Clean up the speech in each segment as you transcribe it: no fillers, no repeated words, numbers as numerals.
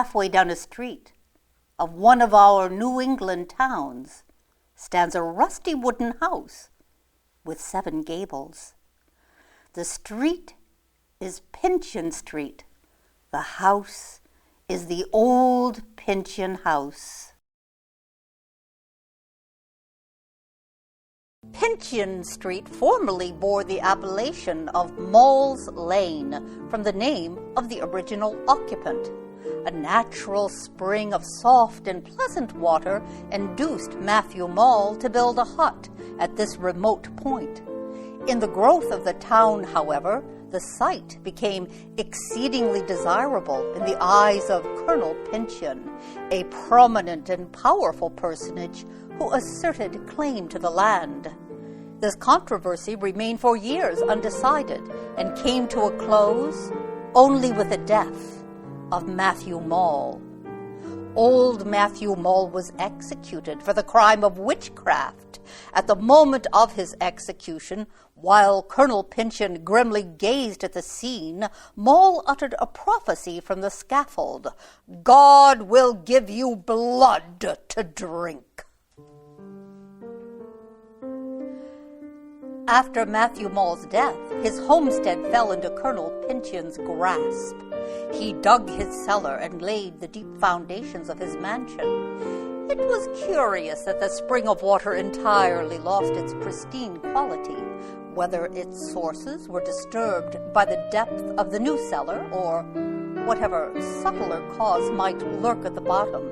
halfway down a street of one of our New England towns stands a rusty wooden house with 7 gables. The street is Pontine Street. The house is the old Pontine house. Pontine Street formerly bore the appellation of Mall's Lane from the name of the original occupant. A natural spring of soft and pleasant water induced Matthew Mall to build a hut at this remote point. In the growth of the town, however, the site became exceedingly desirable in the eyes of Colonel Pontine, a prominent and powerful personage who asserted claim to the land. This controversy remained for years undecided and came to a close only with the death of Matthew Mall. Old Matthew Mall was executed for the crime of witchcraft. At the moment of his execution, while Colonel Pontine grimly gazed at the scene, Mall uttered a prophecy from the scaffold: "God will give you blood to drink." After Matthew Mall's death, his homestead fell into Colonel Pontine's grasp. He dug his cellar and laid the deep foundations of his mansion. It was curious that the spring of water entirely lost its pristine quality. Whether its sources were disturbed by the depth of the new cellar, or whatever subtler cause might lurk at the bottom,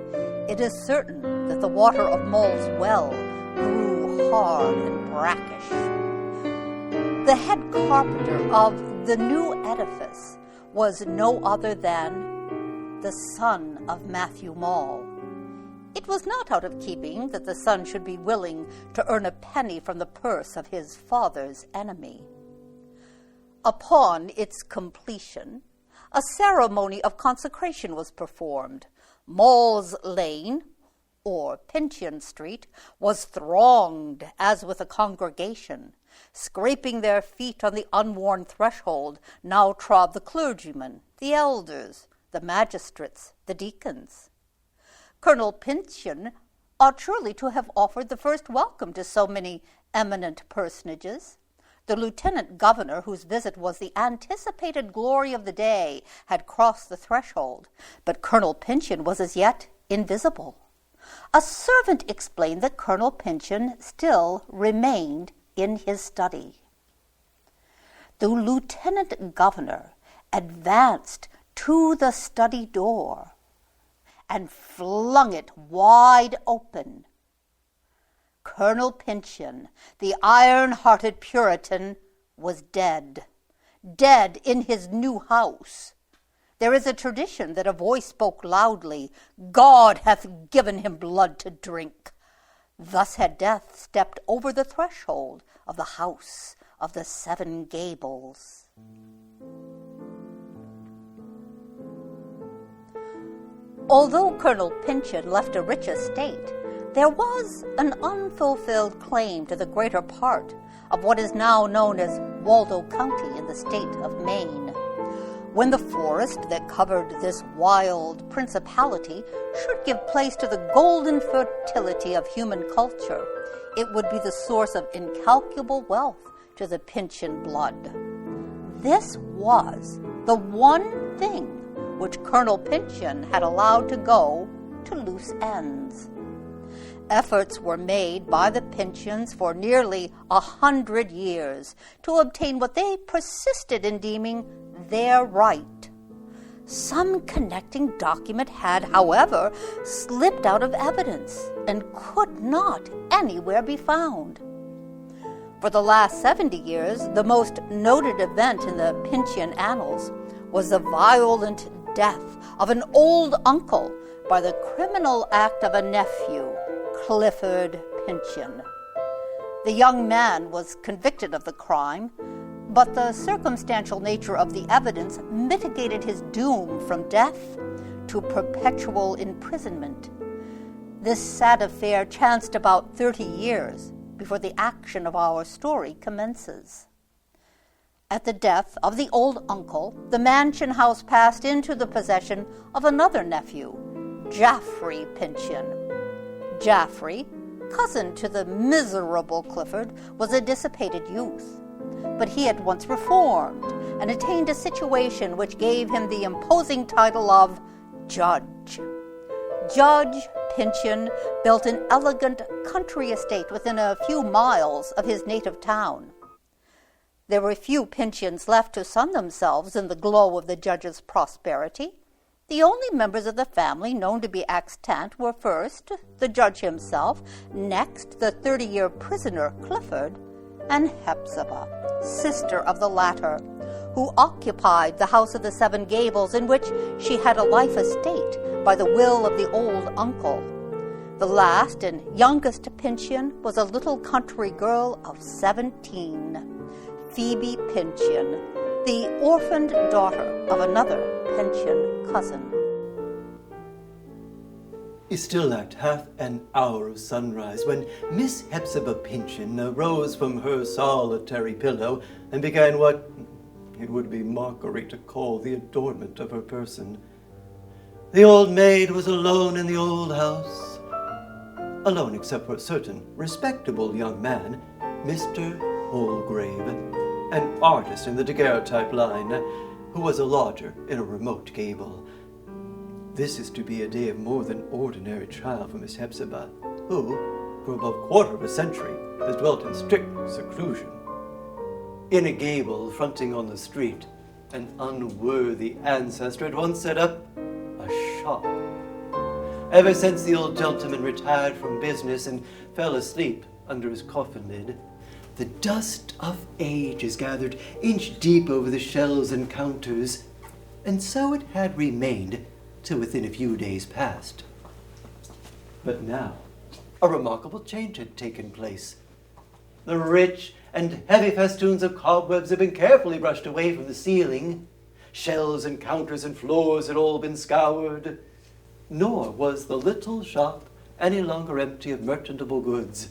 it is certain that the water of Mall's well grew hard and brackish. The head carpenter of the new edifice was no other than the son of Matthew Mall. It was not out of keeping that the son should be willing to earn a penny from the purse of his father's enemy. Upon its completion, a ceremony of consecration was performed. Mall's Lane, or Pontine Street, was thronged as with a congregation. Scraping their feet on the unworn threshold now trod the clergymen, the elders, the magistrates, the deacons. Colonel Pontine ought surely to have offered the first welcome to so many eminent personages. The lieutenant governor, whose visit was the anticipated glory of the day, had crossed the threshold, but Colonel Pontine was as yet invisible. A servant explained that Colonel Pontine still remained in his study. The lieutenant governor advanced to the study door and flung it wide open. Colonel Pontine, the iron-hearted Puritan, was dead in his new house. There is a tradition that a voice spoke loudly, "God hath given him blood to drink." Thus had death stepped over the threshold of the house of the 7 Gables. Although Colonel Pontine left a rich estate, there was an unfulfilled claim to the greater part of what is now known as Waldo County in the state of Maine. When the forest that covered this wild principality should give place to the golden fertility of human culture, it would be the source of incalculable wealth to the Pontine blood. This was the one thing which Colonel Pontine had allowed to go to loose ends. Efforts were made by the Pontines for nearly 100 years to obtain what they persisted in deeming their right. Some connecting document had, however, slipped out of evidence and could not anywhere be found. For the last 70 years, the most noted event in the Pontine annals was the violent death of an old uncle by the criminal act of a nephew, Clifford Pontine. The young man was convicted of the crime, but the circumstantial nature of the evidence mitigated his doom from death to perpetual imprisonment. This sad affair chanced about 30 years before the action of our story commences. At the death of the old uncle, the mansion house passed into the possession of another nephew, Geoffrey Pyncheon. Geoffrey, cousin to the miserable Clifford, was a dissipated youth, but he at once reformed and attained a situation which gave him the imposing title of Judge. Judge Pyncheon built an elegant country estate within a few miles of his native town. There were few Pyncheons left to sun themselves in the glow of the judge's prosperity. The only members of the family known to be extant were first the judge himself, next the 30-year prisoner Clifford, and Hepzibah, sister of the latter, who occupied the house of the Seven Gables, in which she had a life estate by the will of the old uncle. The last and youngest Pyncheon was a little country girl of 17, Phoebe Pyncheon, the orphaned daughter of another Pyncheon cousin. It still lacked half an hour of sunrise when Miss Hepzibah Pyncheon arose from her solitary pillow and began what it would be mockery to call the adornment of her person. The old maid was alone in the old house, alone except for a certain respectable young man, Mr. Holgrave, an artist in the daguerreotype line, who was a lodger in a remote gable. This is to be a day of more than ordinary trial for Miss Hepzibah, who, for above a quarter of a century, has dwelt in strict seclusion. In a gable fronting on the street, an unworthy ancestor had once set up a shop. Ever since the old gentleman retired from business and fell asleep under his coffin lid, the dust of age is gathered inch deep over the shelves and counters, and so it had remained till within a few days past. But now, a remarkable change had taken place. The rich and heavy festoons of cobwebs had been carefully brushed away from the ceiling. Shelves and counters and floors had all been scoured. Nor was the little shop any longer empty of merchantable goods.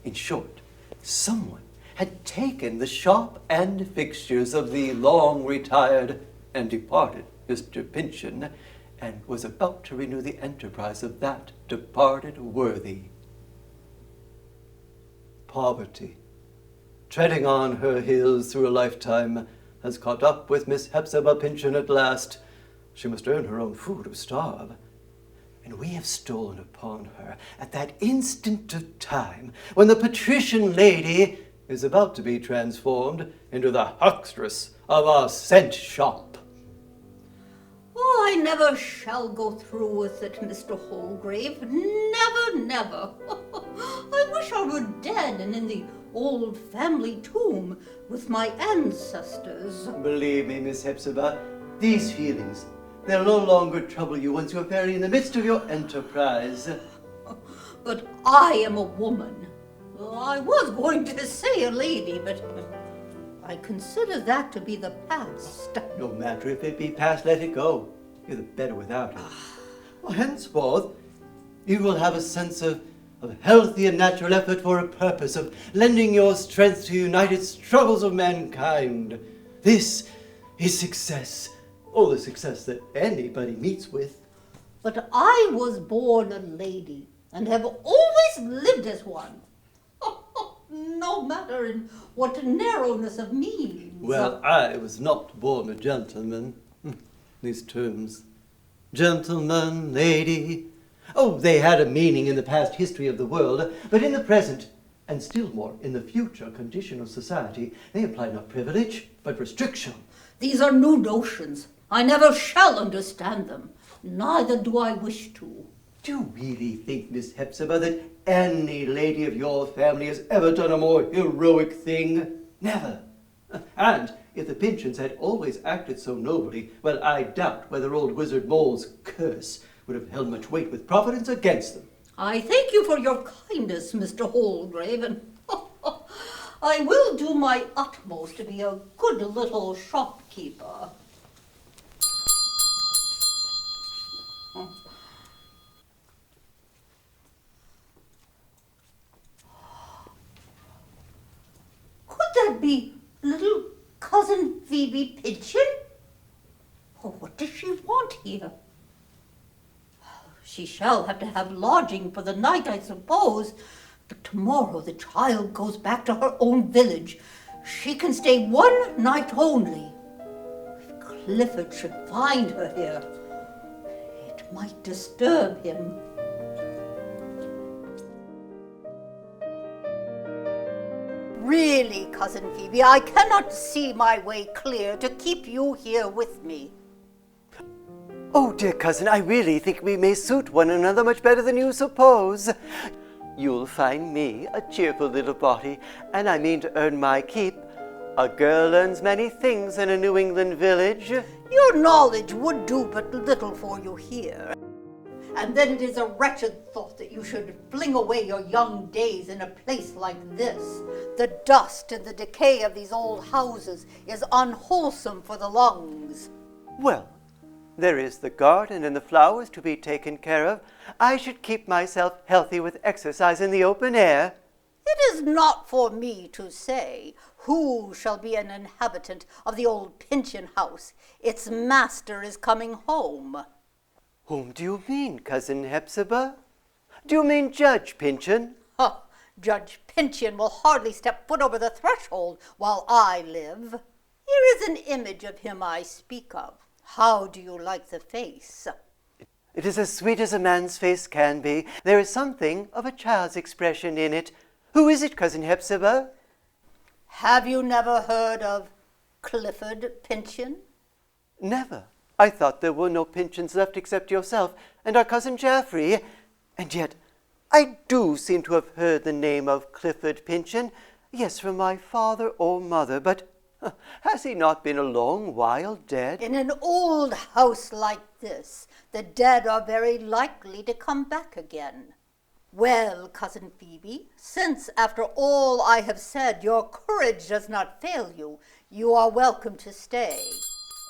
In short, someone had taken the shop and fixtures of the long-retired and departed Mr. Pyncheon, and was about to renew the enterprise of that departed worthy. Poverty, treading on her heels through a lifetime, has caught up with Miss Hepzibah Pyncheon at last. She must earn her own food or starve. And we have stolen upon her at that instant of time when the patrician lady is about to be transformed into the huckstress of a cent shop. Oh, I never shall go through with it, Mr. Holgrave. Never, never. I wish I were dead and in the old family tomb with my ancestors. Believe me, Miss Hepzibah, these feelings, they'll no longer trouble you once you're fairly in the midst of your enterprise. But I am a woman. Well, I was going to say a lady, but I consider that to be the past. No matter if it be past, let it go. You're the better without it. Well, henceforth, you will have a sense of healthy and natural effort for a purpose, of lending your strength to the united struggles of mankind. This is success. Oh, the success that anybody meets with. But I was born a lady, and have always lived as one. No matter in what narrowness of means. Well, I was not born a gentleman. These terms, gentleman, lady, oh, they had a meaning in the past history of the world, but in the present, and still more in the future condition of society, they imply not privilege, but restriction. These are new notions. I never shall understand them. Neither do I wish to. Do you really think, Miss Hepzibah, that any lady of your family has ever done a more heroic thing? Never. And if the Pyncheons had always acted so nobly, well, I doubt whether old Wizard Mole's curse would have held much weight with Providence against them. I thank you for your kindness, Mr. Holgrave, and I will do my utmost to be a good little shopkeeper. Could that be little Cousin Phoebe Pinchin? Oh, what does she want here? She shall have lodging for the night, I suppose. But tomorrow the child goes back to her own village. She can stay one night only. If Clifford should find her here, it might disturb him. Really, Cousin Phoebe, I cannot see my way clear to keep you here with me. Oh, dear cousin, I really think we may suit one another much better than you suppose. You'll find me a cheerful little body, and I mean to earn my keep. A girl learns many things in a New England village. Your knowledge would do but little for you here. And then it is a wretched thought that you should fling away your young days in a place like this. The dust and the decay of these old houses is unwholesome for the lungs. Well, there is the garden and the flowers to be taken care of. I should keep myself healthy with exercise in the open air. It is not for me to say who shall be an inhabitant of the old Pinchin house. Its master is coming home. Whom do you mean, Cousin Hepzibah? Do you mean Judge Pinchin? Huh, Judge Pinchin will hardly step foot over the threshold while I live. Here is an image of him I speak of. How do you like the face? It is as sweet as a man's face can be. There is something of a child's expression in it. Who is it, Cousin Hepzibah? Have you never heard of Clifford Pinchin? Never. I thought there were no Pinchins left except yourself and our cousin Jaffrey. And yet, I do seem to have heard the name of Clifford Pinchin. Yes, from my father or mother, but has he not been a long while dead? In an old house like this, the dead are very likely to come back again. Well, Cousin Phoebe, since after all I have said your courage does not fail you, you are welcome to stay.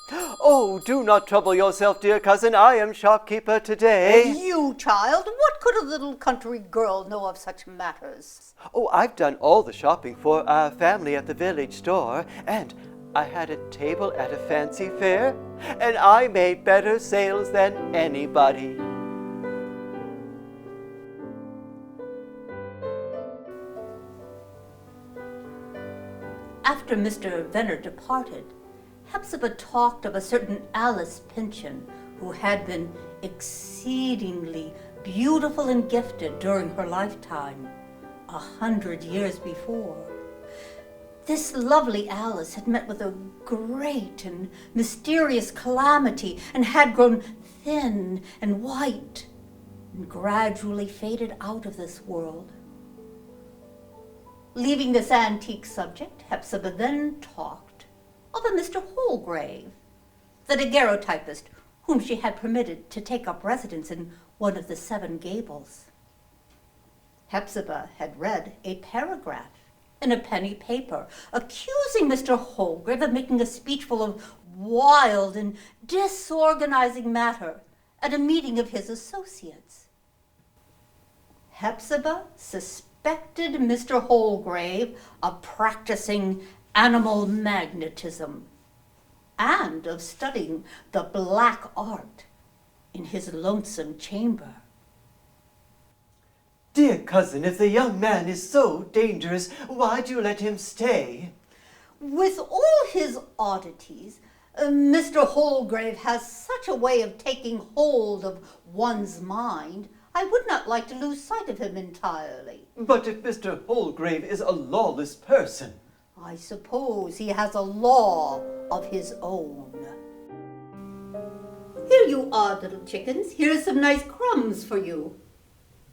Oh, do not trouble yourself, dear cousin. I am shopkeeper today. You, child, what could a little country girl know of such matters? Oh, I've done all the shopping for our family at the village store, and I had a table at a fancy fair, and I made better sales than anybody. After Mr. Venner departed, Hepzibah talked of a certain Alice Pinchin who had been exceedingly beautiful and gifted during her lifetime, 100 years before. This lovely Alice had met with a great and mysterious calamity and had grown thin and white and gradually faded out of this world. Leaving this antique subject, Hepzibah then talked of a Mr. Holgrave, the daguerreotypist whom she had permitted to take up residence in one of the 7 Gables. Hepzibah had read a paragraph in a penny paper accusing Mr. Holgrave of making a speech full of wild and disorganizing matter at a meeting of his associates. Hepzibah suspected Mr. Holgrave of practicing animal magnetism and of studying the black art in his lonesome chamber. Dear cousin, if the young man is so dangerous, why do you let him stay? With all his oddities, Mr. Holgrave has such a way of taking hold of one's mind, I would not like to lose sight of him entirely. But if Mr. Holgrave is a lawless person, I suppose he has a law of his own. Here you are, little chickens. Here are some nice crumbs for you.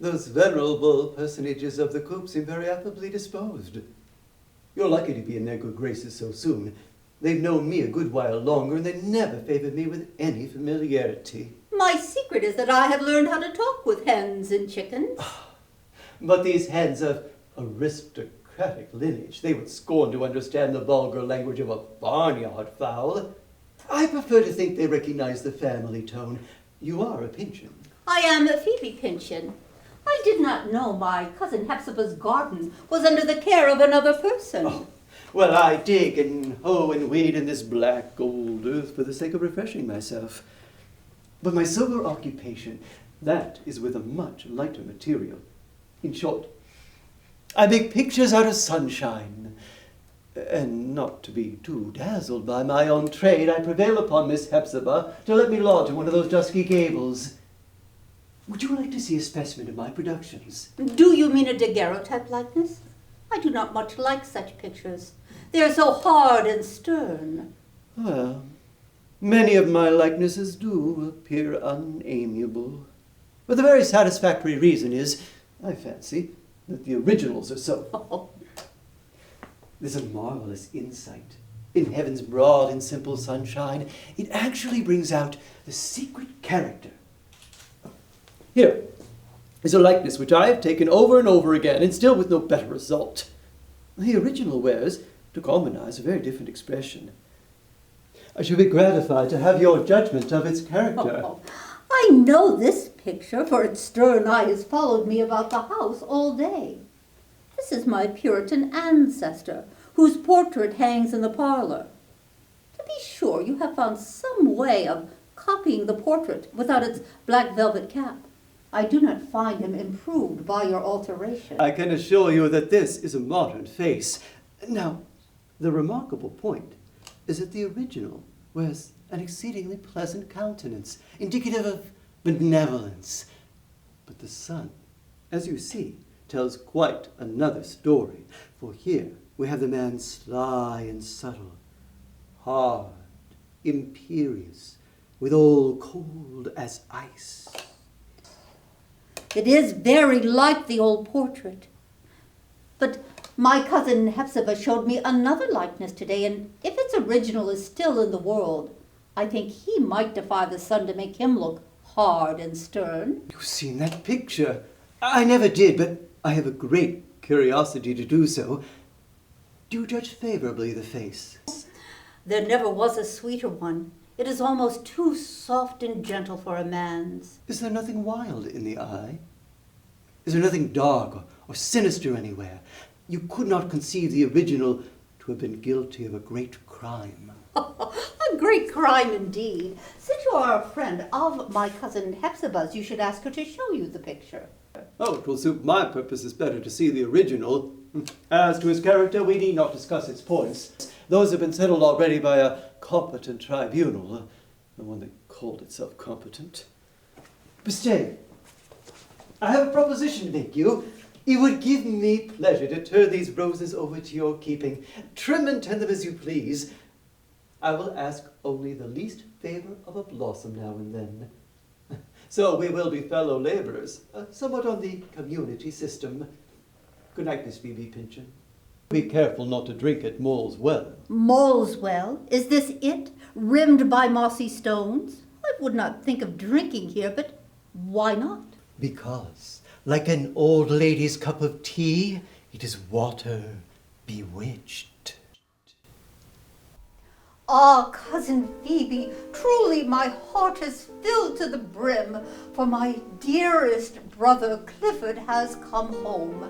those venerable personages of the coop seem very affably disposed. You're lucky to be in their good graces so soon. They've known me a good while longer, and they never favored me with any familiarity. My secret is that I have learned how to talk with hens and chickens. But these hens of aristocratic lineage, they would scorn to understand the vulgar language of a barnyard fowl. I prefer to think they recognize the family tone. You are a Pinchin. I am a Phoebe Pinchin. I did not know my cousin Hepzibah's garden was under the care of another person. Oh, Well, I dig and hoe and weed in this black gold earth for the sake of refreshing myself. But my sober occupation, that is with a much lighter material. In short, I make pictures out of sunshine. And not to be too dazzled by my own trade, I prevail upon Miss Hepzibah to let me lodge in one of those dusky gables. Would you like to see a specimen of my productions? Do you mean a daguerreotype likeness? I do not much like such pictures. They are so hard and stern. Well, many of my likenesses do appear unamiable. But the very satisfactory reason is, I fancy, that the originals are so. Oh. There's a marvelous insight in heaven's broad and simple sunshine. It actually brings out the secret character. Here is a likeness which I have taken over and over again, and still with no better result. The original wears, to common eyes, a very different expression. I should be gratified to have your judgment of its character. Oh, I know this picture, for its stern eye has followed me about the house all day. This is my Puritan ancestor, whose portrait hangs in the parlor. To be sure, you have found some way of copying the portrait without its black velvet cap. I do not find him improved by your alteration. I can assure you that this is a modern face. Now, the remarkable point is that the original wears an exceedingly pleasant countenance, indicative of benevolence. But the sun, as you see, tells quite another story. For here we have the man sly and subtle, hard, imperious, withal cold as ice. It is very like the old portrait. But my cousin Hepzibah showed me another likeness today, and if its original is still in the world, I think he might defy the sun to make him look hard and stern. You've seen that picture? I never did, but I have a great curiosity to do so. Do you judge favorably the face? There never was a sweeter one. It is almost too soft and gentle for a man's. Is there nothing wild in the eye? Is there nothing dark or sinister anywhere? You could not conceive the original to have been guilty of a great crime. A great crime indeed. Since you are a friend of my cousin Hepzibah's, you should ask her to show you the picture. Oh, it will suit my purposes better to see the original. As to his character, we need not discuss its points. Those have been settled already by a competent tribunal, the one that called itself competent. But stay, I have a proposition to make you. It would give me pleasure to turn these roses over to your keeping. Trim and tend them as you please. I will ask only the least favor of a blossom now and then. So we will be fellow laborers, somewhat on the community system. Good night, Miss Phoebe Pynchon. Be careful not to drink at Mole's Well. Mole's Well? Is this it? Rimmed by mossy stones? I would not think of drinking here, but why not? Because, like an old lady's cup of tea, it is water bewitched. Ah, Cousin Phoebe, truly my heart is filled to the brim, for my dearest brother Clifford has come home.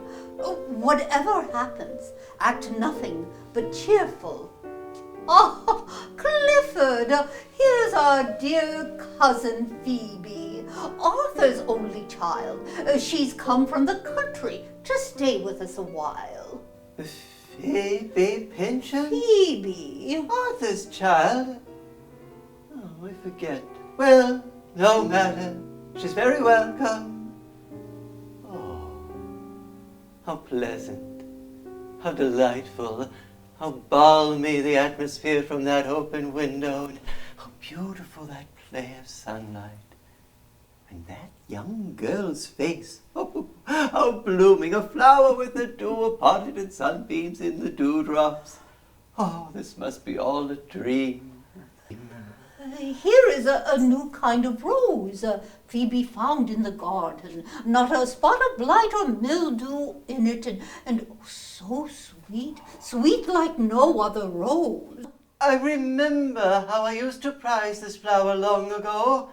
Whatever happens, act nothing but cheerful. Oh, Clifford, here's our dear cousin Phoebe, Arthur's only child. She's come from the country to stay with us a while. Phoebe Pynchon? Phoebe. Arthur's child? Oh, I forget. Well, no matter. She's very welcome. Oh, how pleasant, how delightful, how balmy the atmosphere from that open window, and how beautiful that play of sunlight. And that young girl's face, oh, how blooming, a flower with the dew upon it and sunbeams in the dewdrops. Oh, this must be all a dream. Here is a new kind of rose Phoebe found in the garden. Not a spot of blight or mildew in it, and oh, so sweet, sweet like no other rose. I remember how I used to prize this flower long ago.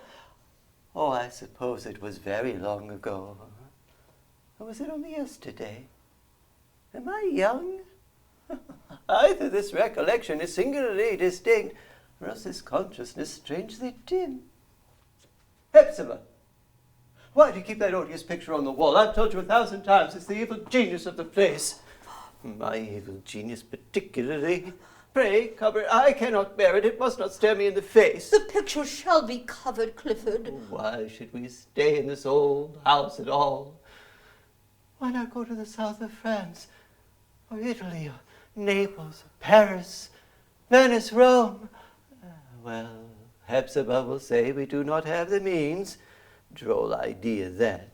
Oh, I suppose it was very long ago. Or was it only yesterday? Am I young? Either this recollection is singularly distinct, or else this consciousness strangely dim. Hepzibah, why do you keep that odious picture on the wall? I've told you 1,000 times it's the evil genius of the place. My evil genius particularly. Pray, cover it. I cannot bear it. It must not stare me in the face. The picture shall be covered, Clifford. Why should we stay in this old house at all? Why not go to the south of France, or Italy, or Naples, or Paris, Venice, Rome? Well, Hepzibah will say we do not have the means. Droll idea, that.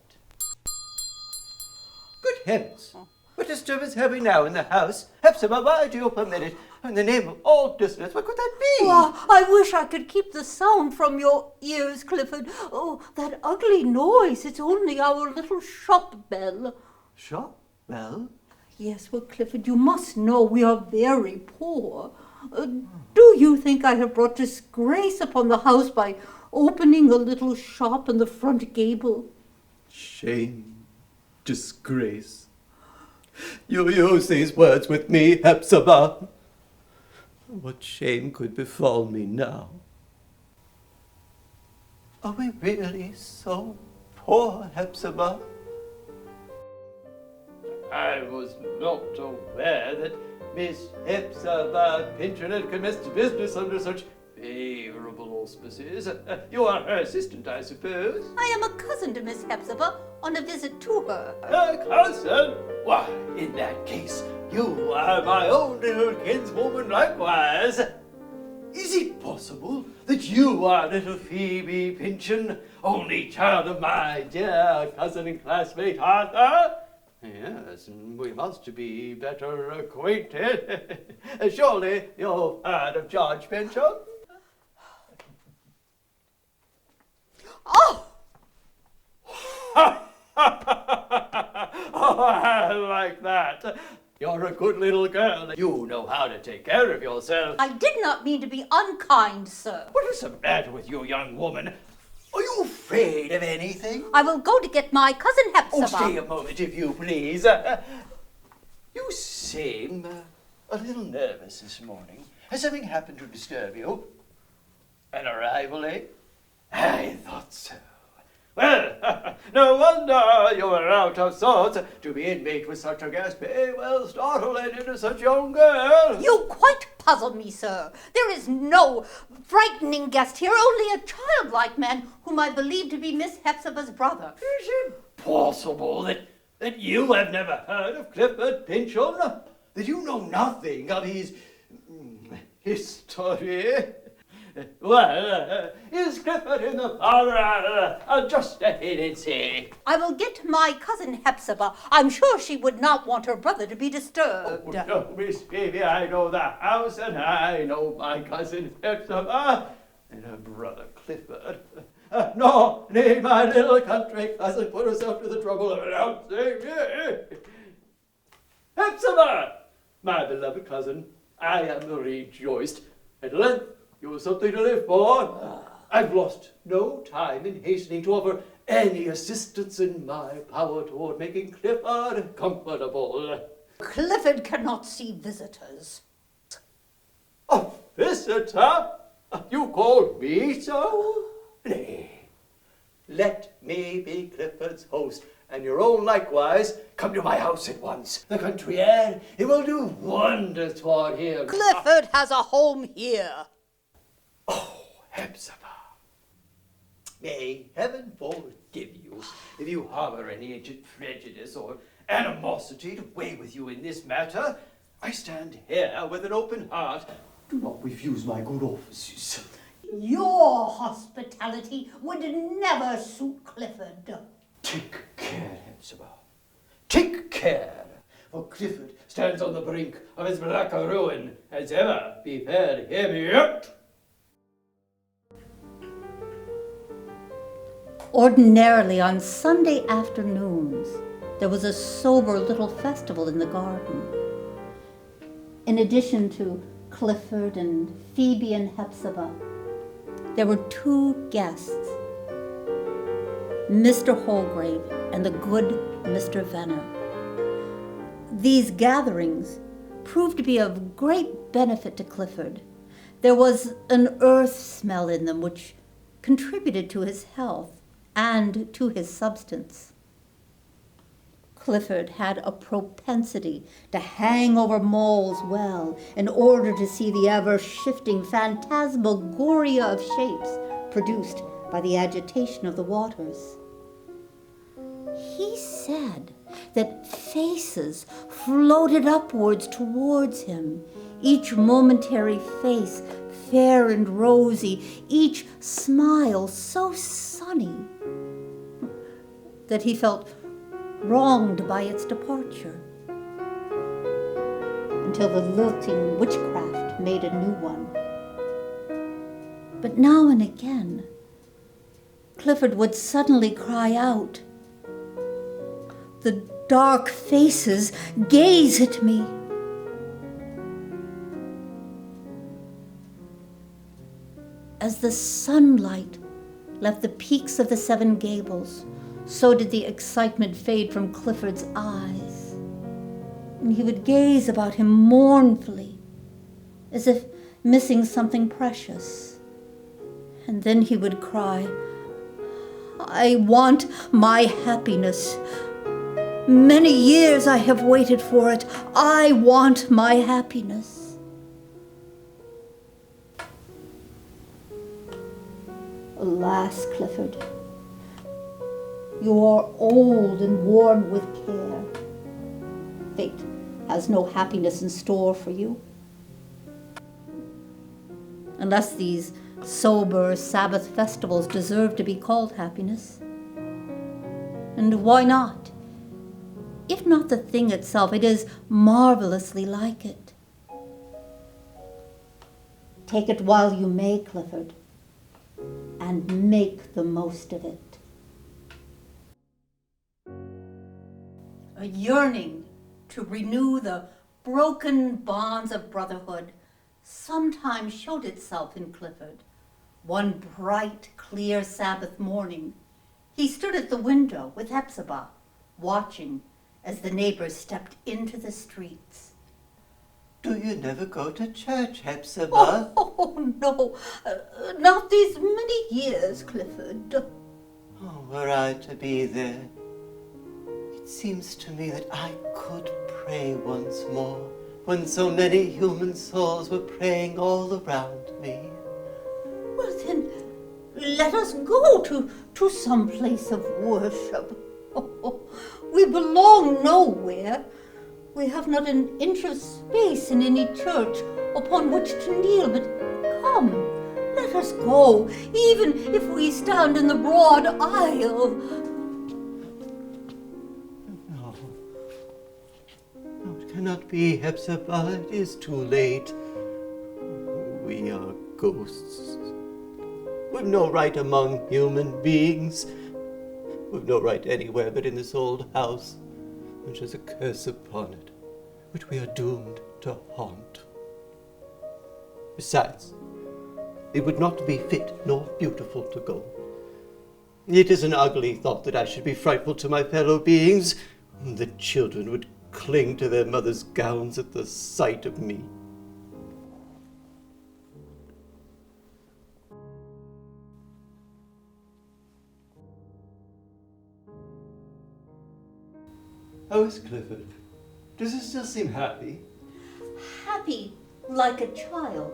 Good heavens! What disturbance have we now in the house? Hepzibah, why do you permit it? In the name of all dissonance, what could that be? Oh, I wish I could keep the sound from your ears, Clifford. Oh, that ugly noise. It's only our little shop bell. Shop bell? Yes, well, Clifford, you must know we are very poor. Do you think I have brought disgrace upon the house by opening a little shop in the front gable? Shame, disgrace. You use these words with me, Hepzibah. What shame could befall me now? Are we really so poor, Hepzibah? I was not aware that Miss Hepzibah Pynchon had commenced business under such favorable auspices. You are her assistant, I suppose? I am a cousin to Miss Hepzibah on a visit to her. A cousin? Why, in that case, you are my own little kinswoman likewise. Is it possible that you are little Phoebe Pynchon, only child of my dear cousin and classmate Arthur? Yes, we must be better acquainted. Surely you've heard of George Pynchon? Oh! Oh, I like that. You're a good little girl. You know how to take care of yourself. I did not mean to be unkind, sir. What is the matter with you, young woman? Are you afraid of anything? I will go to get my cousin Hepzibah. Oh, stay a moment, if you please. You seem a little nervous this morning. Has something happened to disturb you? An arrival, eh? I thought so. Well, no wonder you were out of sorts. To be inmate with such a guest may well startle an innocent young girl. You quite puzzle me, sir. There is no frightening guest here, only a childlike man whom I believe to be Miss Hepzibah's brother. Is it possible that you have never heard of Clifford Pynchon? That you know nothing of his history? Well, is Clifford in the parlour? Just step in and see. I will get my cousin Hepzibah. I'm sure she would not want her brother to be disturbed. Oh, no, Miss Phoebe, I know the house, and I know my cousin Hepzibah, and her brother Clifford. No, nay, my little country cousin put herself to the trouble of announcing me. Hepzibah, my beloved cousin, I am rejoiced. At length, you have something to live for. I've lost no time in hastening to offer any assistance in my power toward making Clifford comfortable. Clifford cannot see visitors. A visitor? You call me so? Nay, let me be Clifford's host, and your own likewise. Come to my house at once. The country air, it will do wonders toward him. Clifford has a home here. Oh, Hepzibah, may heaven forgive you if you harbor any ancient prejudice or animosity to weigh with you in this matter. I stand here with an open heart. Do not refuse my good offices. Your hospitality would never suit Clifford. Take care, Hepzibah. Take care, for Clifford stands on the brink of as black a ruin as ever befell him yet. Ordinarily, on Sunday afternoons, there was a sober little festival in the garden. In addition to Clifford and Phoebe and Hepzibah, there were two guests, Mr. Holgrave and the good Mr. Venner. These gatherings proved to be of great benefit to Clifford. There was an earth smell in them which contributed to his health and to his substance. Clifford had a propensity to hang over Mole's Well in order to see the ever-shifting phantasmagoria of shapes produced by the agitation of the waters. He said that faces floated upwards towards him, each momentary face fair and rosy, each smile so sunny that he felt wronged by its departure, until the lilting witchcraft made a new one. But now and again, Clifford would suddenly cry out, "The dark faces gaze at me." As the sunlight left the peaks of the Seven Gables, so did the excitement fade from Clifford's eyes, and he would gaze about him mournfully, as if missing something precious. And then he would cry, "I want my happiness. Many years I have waited for it. I want my happiness." Alas, Clifford, you are old and worn with care. Fate has no happiness in store for you. Unless these sober Sabbath festivals deserve to be called happiness. And why not? If not the thing itself, it is marvelously like it. Take it while you may, Clifford, and make the most of it. A yearning to renew the broken bonds of brotherhood sometimes showed itself in Clifford. One bright, clear Sabbath morning, he stood at the window with Hephzibah, watching as the neighbors stepped into the streets. "Do you never go to church, Hephzibah?" Oh, no, not these many years, Clifford. Oh, were I to be there, it seems to me that I could pray once more, when so many human souls were praying all around me. Well, then, let us go to some place of worship. Oh, we belong nowhere. We have not an inch of space in any church upon which to kneel, but come, let us go, even if we stand in the broad aisle. No, it cannot be, Hephzibah. It is too late. We are ghosts. We've no right among human beings. We've no right anywhere but in this old house, which has a curse upon it, which we are doomed to haunt. Besides, it would not be fit nor beautiful to go. It is an ugly thought that I should be frightful to my fellow beings. The children would cling to their mothers' gowns at the sight of me. How is Clifford? Does he still seem happy? Happy like a child,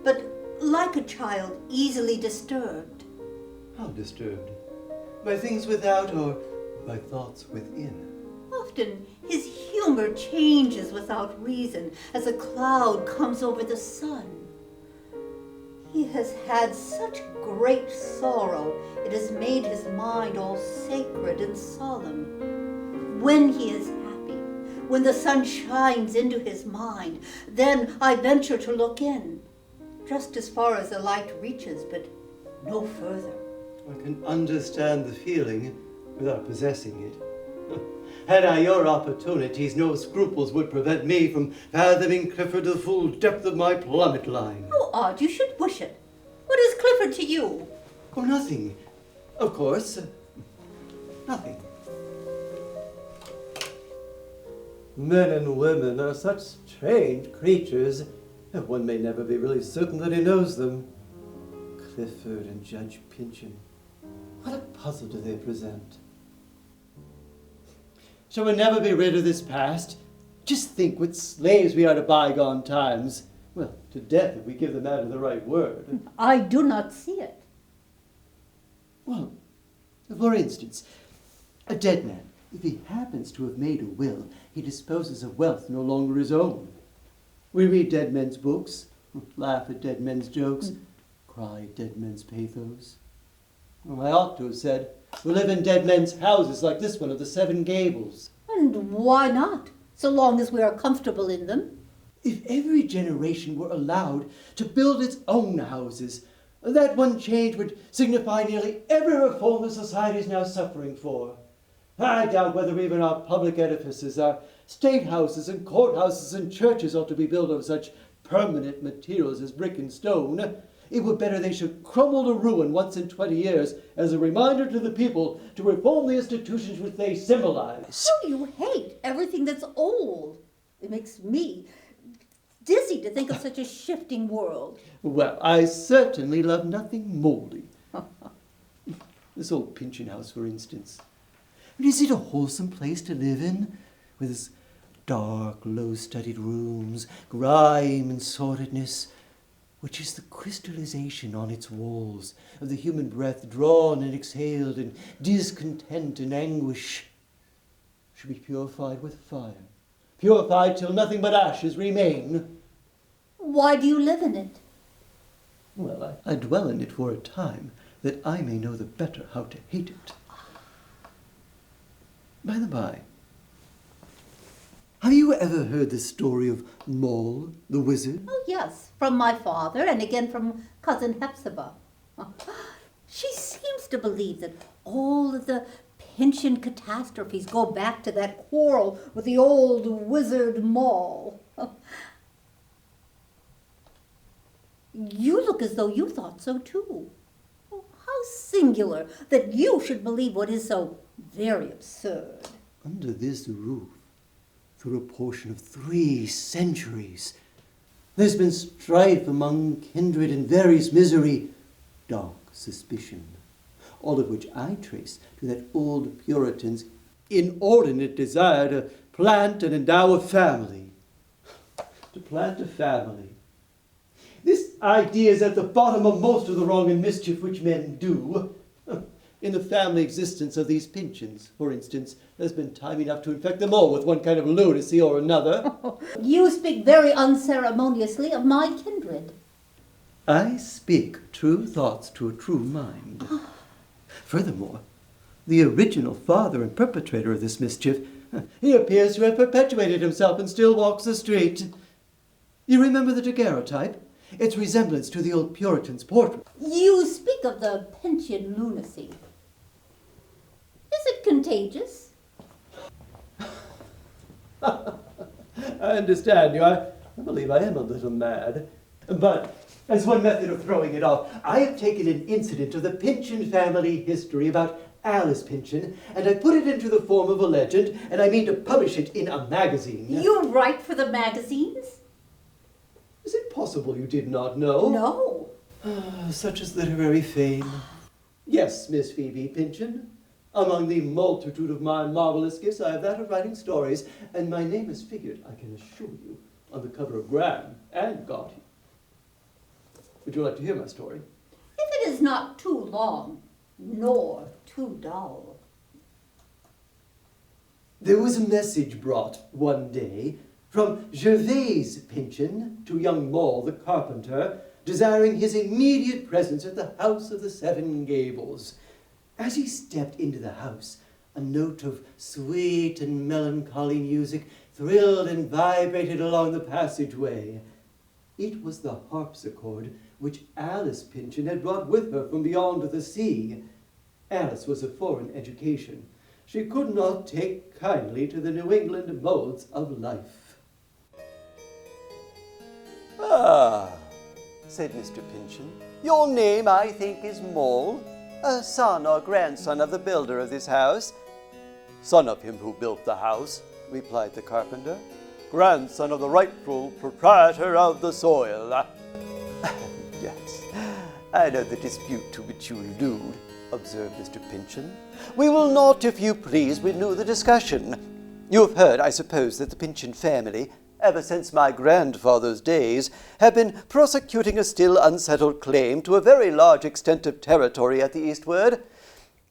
but like a child easily disturbed. How disturbed? By things without or by thoughts within? Often his humor changes without reason as a cloud comes over the sun. He has had such great sorrow, it has made his mind all sacred and solemn. When he is happy, when the sun shines into his mind, then I venture to look in, just as far as the light reaches, but no further. I can understand the feeling without possessing it. Had I your opportunities, no scruples would prevent me from fathoming Clifford to the full depth of my plummet line. How odd, you should wish it. What is Clifford to you? Oh, nothing. Of course, nothing. Men and women are such strange creatures, and one may never be really certain that he knows them. Clifford and Judge Pinchin. What a puzzle do they present? Shall we never be rid of this past? Just think what slaves we are to bygone times. Well, to death if we give the matter the right word. I do not see it. Well, for instance, a dead man, if he happens to have made a will, he disposes of wealth no longer his own. We read dead men's books, laugh at dead men's jokes, cry at dead men's pathos. Well, I ought to have said, we live in dead men's houses like this one of the Seven Gables. And why not, so long as we are comfortable in them? If every generation were allowed to build its own houses, that one change would signify nearly every reform the society is now suffering for. I doubt whether even our public edifices, our state houses and courthouses and churches ought to be built of such permanent materials as brick and stone. It were better they should crumble to ruin once in 20 years as a reminder to the people to reform the institutions which they symbolize. Oh, you hate everything that's old. It makes me dizzy to think of such a shifting world. Well, I certainly love nothing moldy. This old Pinchin house, for instance. Is it a wholesome place to live in? With its dark, low-studded rooms, grime and sordidness, which is the crystallization on its walls of the human breath drawn and exhaled in discontent and anguish, should be purified with fire, purified till nothing but ashes remain. Why do you live in it? Well, I dwell in it for a time, that I may know the better how to hate it. By the by, have you ever heard the story of Moll, the wizard? Oh, yes, from my father and again from Cousin Hepzibah. She seems to believe that all of the Pinchin catastrophes go back to that quarrel with the old wizard Moll. You look as though you thought so too. Oh, how singular that you should believe what is so very absurd. Under this roof, through a portion of 3 centuries, there's been strife among kindred and various misery, dark suspicion, all of which I trace to that old Puritan's inordinate desire to plant and endow a family. To plant a family. This idea is at the bottom of most of the wrong and mischief which men do. In the family existence of these Pinchins, for instance, there's been time enough to infect them all with one kind of lunacy or another. You speak very unceremoniously of my kindred. I speak true thoughts to a true mind. Furthermore, the original father and perpetrator of this mischief, he appears to have perpetuated himself and still walks the street. You remember the daguerreotype? Its resemblance to the old Puritan's portrait. You speak of the Pinchin lunacy. Is it contagious? I understand you. I believe I am a little mad. But as one method of throwing it off, I have taken an incident of the Pinchin family history about Alice Pinchin, and I put it into the form of a legend, and I mean to publish it in a magazine. You write for the magazines? Is it possible you did not know? No. Such is literary fame. Yes, Miss Phoebe Pinchin. Among the multitude of my marvelous gifts, I have that of writing stories, and my name is figured, I can assure you, on the cover of Graham and Gotti. Would you like to hear my story? If it is not too long, nor too dull. There was a message brought one day from Gervase Pinchin to young Moll the carpenter, desiring his immediate presence at the house of the Seven Gables. As he stepped into the house, a note of sweet and melancholy music thrilled and vibrated along the passageway. It was the harpsichord which Alice Pinchin had brought with her from beyond the sea. Alice was of foreign education. She could not take kindly to the New England modes of life. "Ah," said Mr. Pinchin, "your name, I think, is Moll, a son or grandson of the builder of this house." "Son of him who built the house," replied the carpenter. "Grandson of the rightful proprietor of the soil." "Yes, I know the dispute to which you allude," observed Mr. Pynchon. "We will not, if you please, renew the discussion. You have heard, I suppose, that the Pynchon family, ever since my grandfather's days, have been prosecuting a still unsettled claim to a very large extent of territory at the eastward.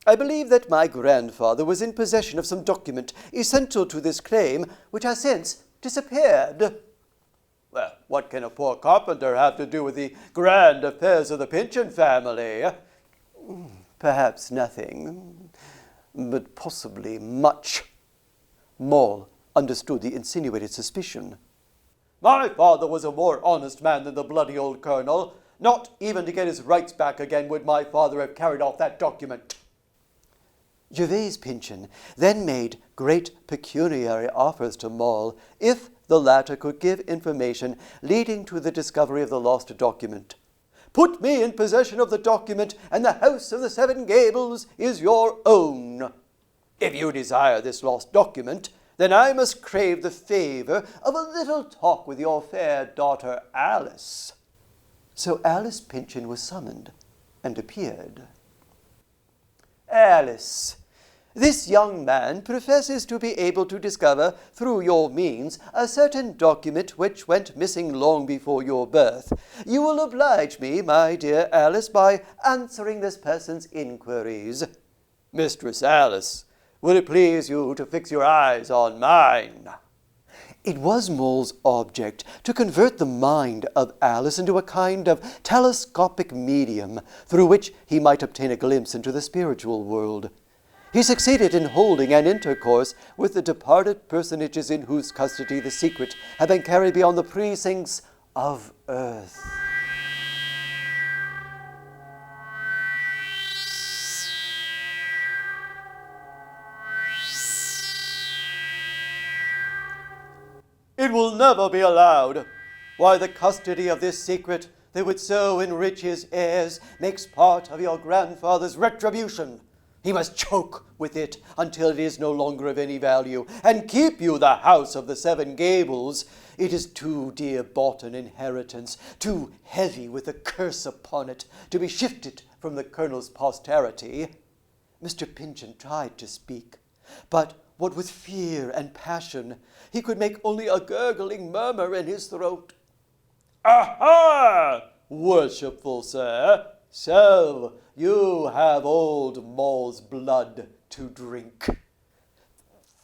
I believe that my grandfather was in possession of some document essential to this claim, which has since disappeared." "Well, what can a poor carpenter have to do with the grand affairs of the Pynchon family?" "Perhaps nothing, but possibly much." Maule understood the insinuated suspicion. "My father was a more honest man than the bloody old colonel. Not even to get his rights back again would my father have carried off that document." Gervase Pynchon then made great pecuniary offers to Maule if the latter could give information leading to the discovery of the lost document. "Put me in possession of the document, and the house of the Seven Gables is your own. If you desire this lost document, then I must crave the favor of a little talk with your fair daughter Alice." So Alice Pynchon was summoned and appeared. "Alice, this young man professes to be able to discover, through your means, a certain document which went missing long before your birth. You will oblige me, my dear Alice, by answering this person's inquiries." "Mistress Alice, will it please you to fix your eyes on mine?" It was Maule's object to convert the mind of Alice into a kind of telescopic medium through which he might obtain a glimpse into the spiritual world. He succeeded in holding an intercourse with the departed personages in whose custody the secret had been carried beyond the precincts of earth. "It will never be allowed. Why, the custody of this secret that would so enrich his heirs makes part of your grandfather's retribution. He must choke with it until it is no longer of any value, and keep you the house of the Seven Gables. It is too dear bought an inheritance, too heavy with a curse upon it, to be shifted from the colonel's posterity." Mr. Pynchon tried to speak, but what with fear and passion, he could make only a gurgling murmur in his throat. "Aha! Worshipful sir, so you have old Maule's blood to drink."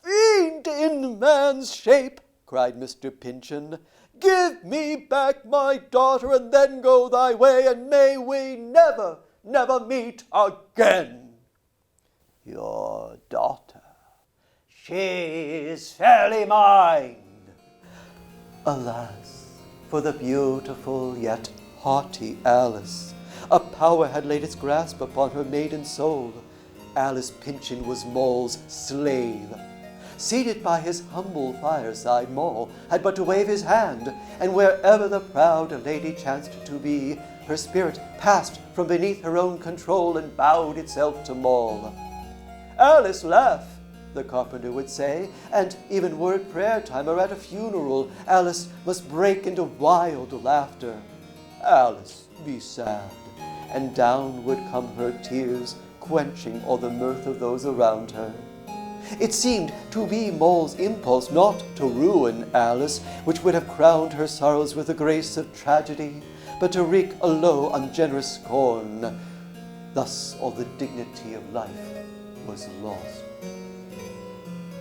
"Fiend in man's shape!" cried Mr. Pynchon. "Give me back my daughter, and then go thy way, and may we never, never meet again." "Your daughter? She is fairly mine." Alas, for the beautiful yet haughty Alice. A power had laid its grasp upon her maiden soul. Alice Pynchon was Maule's slave. Seated by his humble fireside, Maule had but to wave his hand, and wherever the proud lady chanced to be, her spirit passed from beneath her own control and bowed itself to Maule. "Alice, laugh," the carpenter would say, and even were it prayer time or at a funeral, Alice must break into wild laughter. "Alice, be sad," and down would come her tears, quenching all the mirth of those around her. It seemed to be Maule's impulse not to ruin Alice, which would have crowned her sorrows with the grace of tragedy, but to wreak a low, ungenerous scorn. Thus all the dignity of life was lost.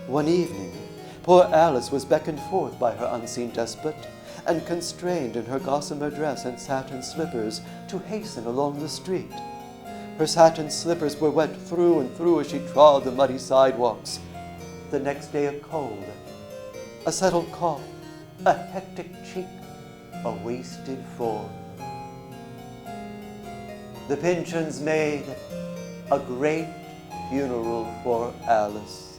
One evening, poor Alice was beckoned forth by her unseen despot, and constrained in her gossamer dress and satin slippers to hasten along the street. Her satin slippers were wet through and through as she trod the muddy sidewalks. The next day a cold, a settled cough, a hectic cheek, a wasted form. The Pynchons made a great funeral for Alice.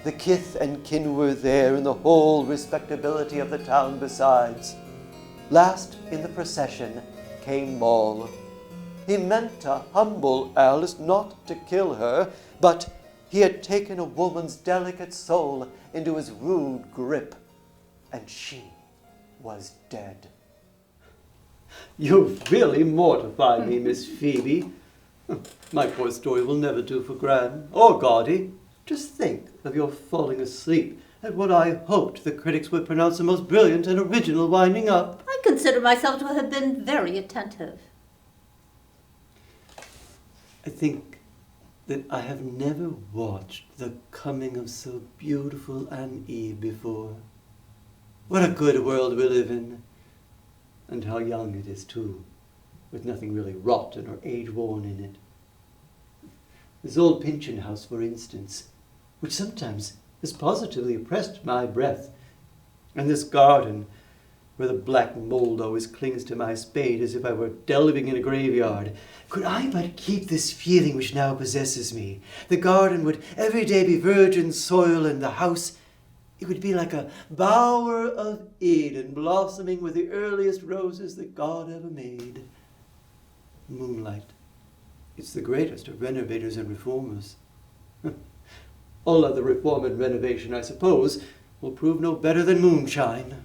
The kith and kin were there, and the whole respectability of the town besides. Last in the procession came Maule. He meant to humble Alice, not to kill her, but He had taken a woman's delicate soul into his rude grip, and she was dead. You've really mortified me, Miss Phoebe. My poor story will never do for Gran or Gaudy. Just think of your falling asleep at what I hoped the critics would pronounce the most brilliant and original winding up. I consider myself to have been very attentive. I think that I have never watched the coming of so beautiful an Eve before. What a good world we live in, and how young it is too, with nothing really rotten or age-worn in it. This old Pinchin house, for instance, which sometimes has positively oppressed my breath, and this garden, where the black mould always clings to my spade as if I were delving in a graveyard. Could I but keep this feeling which now possesses me, the garden would every day be virgin soil, and the house, it would be like a bower of Eden, blossoming with the earliest roses that God ever made. Moonlight, it's the greatest of renovators and reformers. All other reform and renovation, I suppose, will prove no better than moonshine.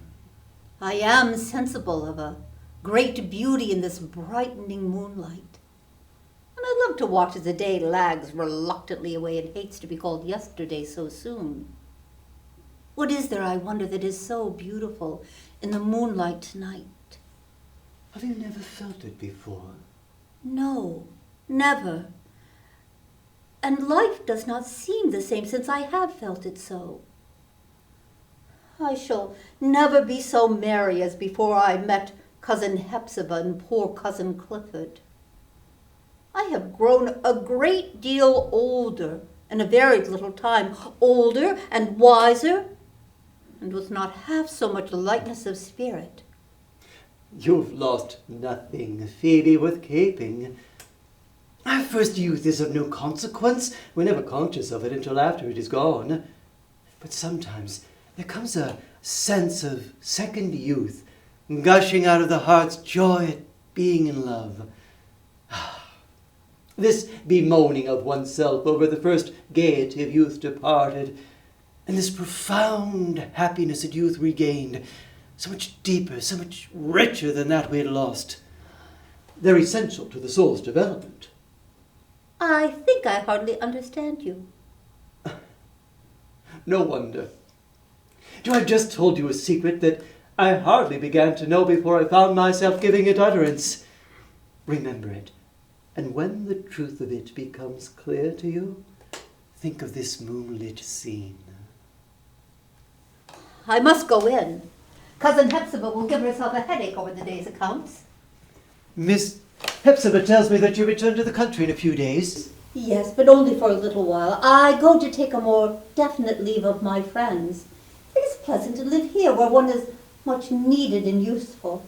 I am sensible of a great beauty in this brightening moonlight. And I love to watch as the day lags reluctantly away and hates to be called yesterday so soon. What is there, I wonder, that is so beautiful in the moonlight tonight? Have you never felt it before? No, never. And life does not seem the same since I have felt it so. I shall never be so merry as before I met Cousin Hepzibah and poor Cousin Clifford. I have grown a great deal older in a very little time, older and wiser, and with not half so much lightness of spirit. You've lost nothing, Phoebe, with caping. Our first youth is of no consequence. We're never conscious of it until after it is gone. But sometimes there comes a sense of second youth, gushing out of the heart's joy at being in love. This bemoaning of oneself over the first gaiety of youth departed, and this profound happiness that youth regained, so much deeper, so much richer than that we had lost. They're essential to the soul's development. I think I hardly understand you. No wonder. I've just told you a secret that I hardly began to know before I found myself giving it utterance. Remember it, and when the truth of it becomes clear to you, think of this moonlit scene. I must go in. Cousin Hepzibah will give herself a headache over the day's accounts. Miss Hepzibah tells me that you return to the country in a few days. Yes, but only for a little while. I go to take a more definite leave of my friends. It is pleasant to live here where one is much needed and useful.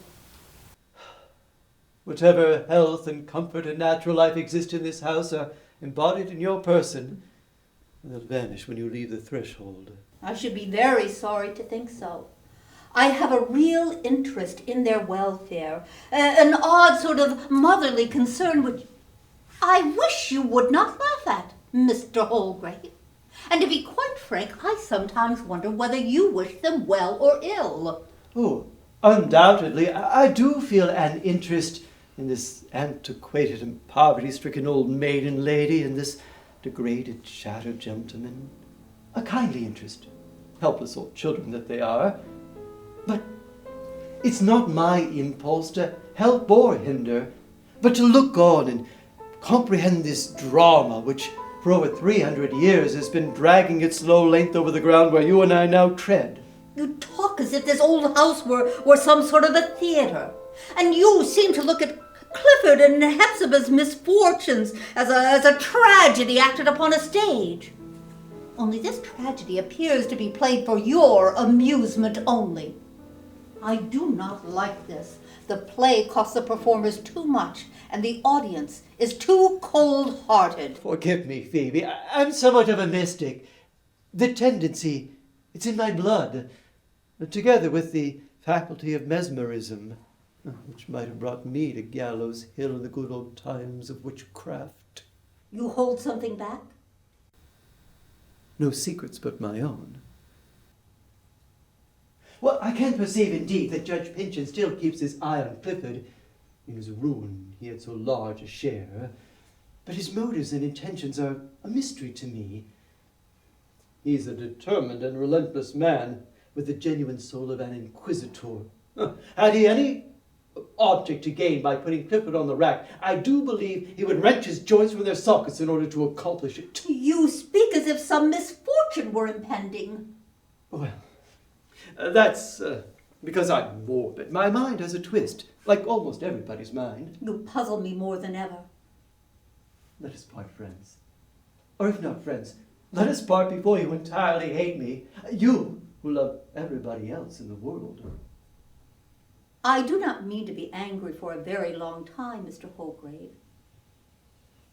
Whatever health and comfort and natural life exist in this house are embodied in your person. They'll vanish when you leave the threshold. I should be very sorry to think so. I have a real interest in their welfare, an odd sort of motherly concern which I wish you would not laugh at, Mr. Holgrave. And to be quite frank, I sometimes wonder whether you wish them well or ill. Oh, undoubtedly. I do feel an interest in this antiquated and poverty-stricken old maiden lady and this degraded, shattered gentleman. A kindly interest, helpless old children that they are. But it's not my impulse to help or hinder, but to look on and comprehend this drama which for over 300 years has been dragging its slow length over the ground where you and I now tread. You talk as if this old house were some sort of a theater, and you seem to look at Clifford and Hepzibah's misfortunes as a tragedy acted upon a stage. Only this tragedy appears to be played for your amusement only. I do not like this. The play costs the performers too much, and the audience is too cold-hearted. Forgive me, Phoebe. I'm somewhat of a mystic. The tendency, it's in my blood, together with the faculty of mesmerism, which might have brought me to Gallows Hill in the good old times of witchcraft. You hold something back? no secrets but my own. Well, I can perceive indeed that Judge Pynchon still keeps his eye on Clifford, in whose ruin he had so large a share, but his motives and intentions are a mystery to me. He's a determined and relentless man, with the genuine soul of an inquisitor. Had he any object to gain by putting Clifford on the rack, I do believe he would wrench his joints from their sockets in order to accomplish it. You speak as if some misfortune were impending. Well, that's because I'm morbid. My mind has a twist, like almost everybody's mind. You puzzle me more than ever. Let us part friends. Or if not friends, let us part before you entirely hate me. You, who love everybody else in the world. I do not mean to be angry for a very long time, Mr. Holgrave.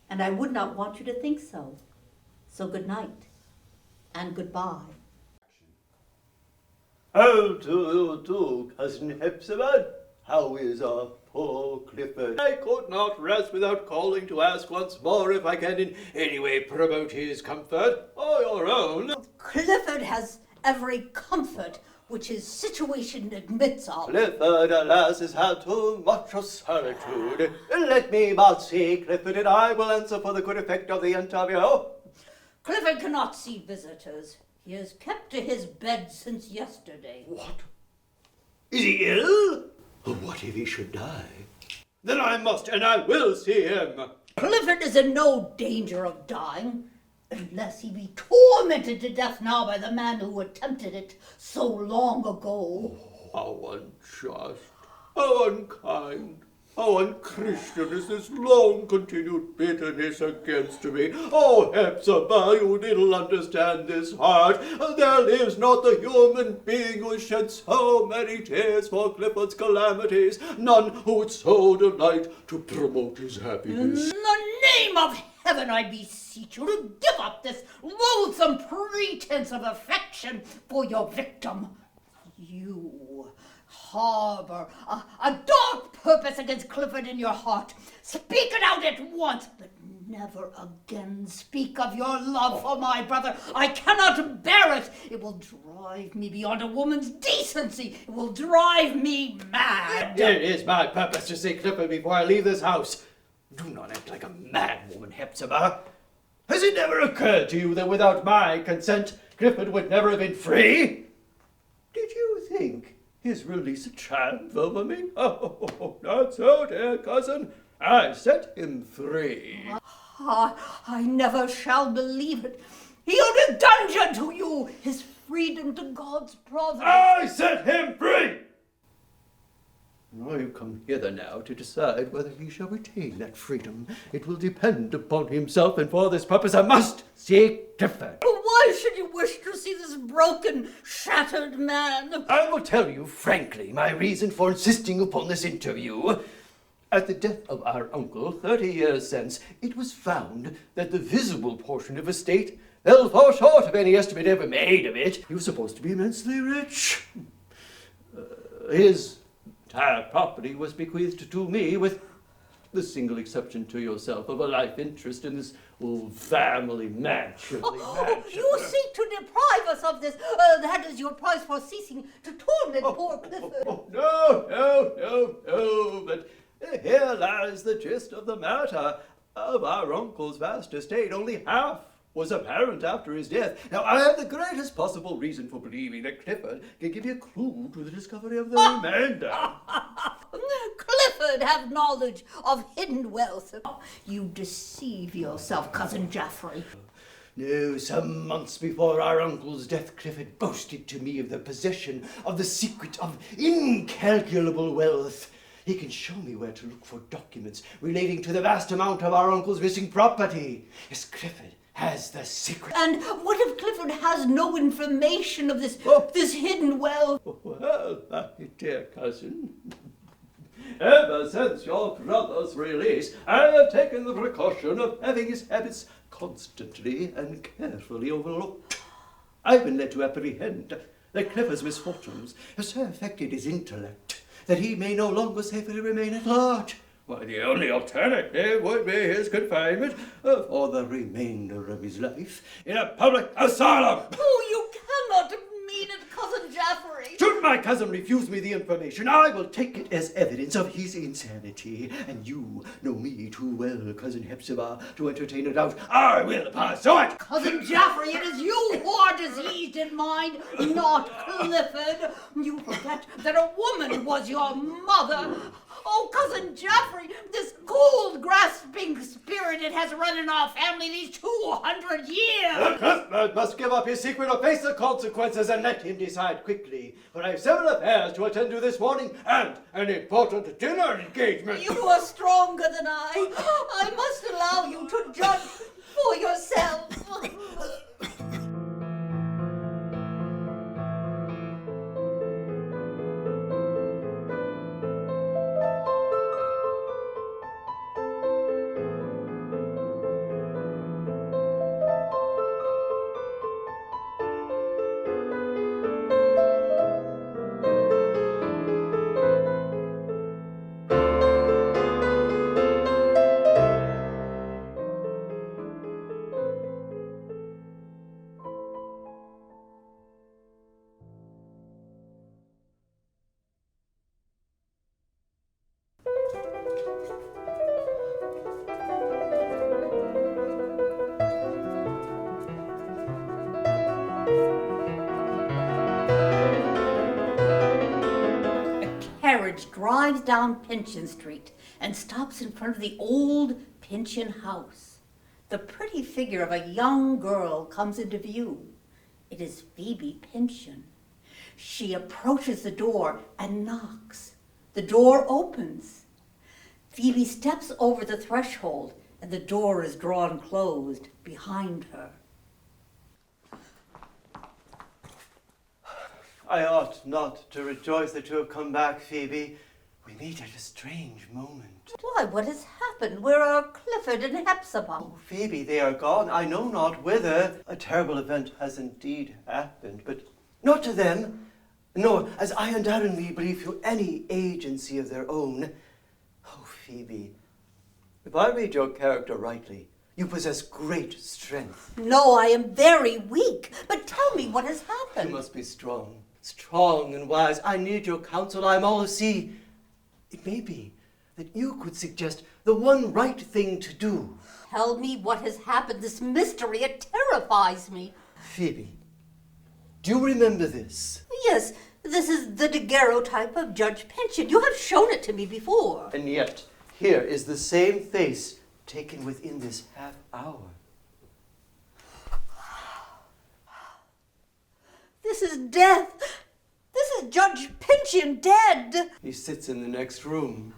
And I would not want you to think so. So good night, and goodbye. How do you do, Cousin Hepzibah? How is our poor Clifford? I could not rest without calling to ask once more if I can in any way promote his comfort, or your own. Clifford has every comfort which his situation admits of. Clifford, alas, has had too much of solitude. Let me but see Clifford, and I will answer for the good effect of the interview. Clifford cannot see visitors. He has kept to his bed since yesterday. What? Is he ill? What if he should die? Then I must and I will see him. Clifford is in no danger of dying, unless he be tormented to death now by the man who attempted it so long ago. How unjust, how unkind, how unchristian is this long-continued bitterness against me. Oh, Hepzibah, you little understand this heart. There lives not the human being who shed so many tears for Clifford's calamities, none who would so delight to promote his happiness. In the name of heaven, I beseech you to give up this loathsome pretense of affection for your victim. You harbor a dark purpose against Clifford in your heart. Speak it out at once, but never again speak of your love for my brother. I cannot bear it. It will drive me beyond a woman's decency. It will drive me mad. It is my purpose to see Clifford before I leave this house. Do not act like a mad woman, Hepzibah. Has it never occurred to you that without my consent, Clifford would never have been free? Did you think his release a triumph over me? Oh, not so, dear cousin. I set him free. I never shall believe it. He owed a dungeon to you, his freedom to God's providence. I set him free! I've come hither now to decide whether he shall retain that freedom. It will depend upon himself, and for this purpose I must see Clifford. Why should you wish to see this broken, shattered man? I will tell you frankly my reason for insisting upon this interview. At the death of our uncle 30 years since, it was found that the visible portion of his estate fell far short of any estimate ever made of it. He was supposed to be immensely rich. His entire property was bequeathed to me, with the single exception to yourself of a life interest in this old family mansion. You seek to deprive us of this. That is your price for ceasing to torment poor Clifford. No, but here lies the gist of the matter. Of our uncle's vast estate, only half was apparent after his death. Now, I have the greatest possible reason for believing that Clifford can give me a clue to the discovery of the remainder. Clifford have knowledge of hidden wealth. You deceive yourself, Cousin Geoffrey. No, some months before our uncle's death, Clifford boasted to me of the possession of the secret of incalculable wealth. He can show me where to look for documents relating to the vast amount of our uncle's missing property. Yes, Clifford has the secret. And what if Clifford has no information of this hidden wealth? Well, my dear cousin, ever since your brother's release, I have taken the precaution of having his habits constantly and carefully overlooked. I've been led to apprehend that Clifford's misfortunes have so affected his intellect that he may no longer safely remain at large. Why, the only alternative would be his confinement for the remainder of his life in a public asylum. Oh, you cannot mean it, Cousin Jaffrey. Should my cousin refuse me the information, I will take it as evidence of his insanity. And you know me too well, Cousin Hepzibah, to entertain a doubt. I will pursue it. Cousin Jaffrey, it is you who are diseased in mind, not Clifford. You forget that a woman was your mother. Oh, Cousin Jaffrey, this cold, grasping spirit it has run in our family these 200 years. Clifford must give up his secret or face the consequences, and let him decide quickly. For I have several affairs to attend to this morning and an important dinner engagement. You are stronger than I. I must allow you to judge for yourself. Carriage drives down Pinchin Street and stops in front of the old Pinchin house. The pretty figure of a young girl comes into view. It is Phoebe Pinchin. She approaches the door and knocks. The door opens. Phoebe steps over the threshold and the door is drawn closed behind her. I ought not to rejoice that you have come back, Phoebe. We meet at a strange moment. Why, what has happened? Where are Clifford and Hepzibah? Oh, Phoebe, they are gone. I know not whither. A terrible event has indeed happened, but not to them, nor, as I undoubtedly believe, through any agency of their own. Oh, Phoebe, if I read your character rightly, you possess great strength. No, I am very weak. But tell me what has happened. You must be strong and wise. I need your counsel. I am all to see. It may be that you could suggest the one right thing to do. Tell me what has happened. This mystery, it terrifies me. Phoebe, do you remember this? Yes, this is the daguerreotype of Judge Pinchin. You have shown it to me before. And yet, here is the same face taken within this half hour. This is death. This is Judge Pinchin dead. He sits in the next room.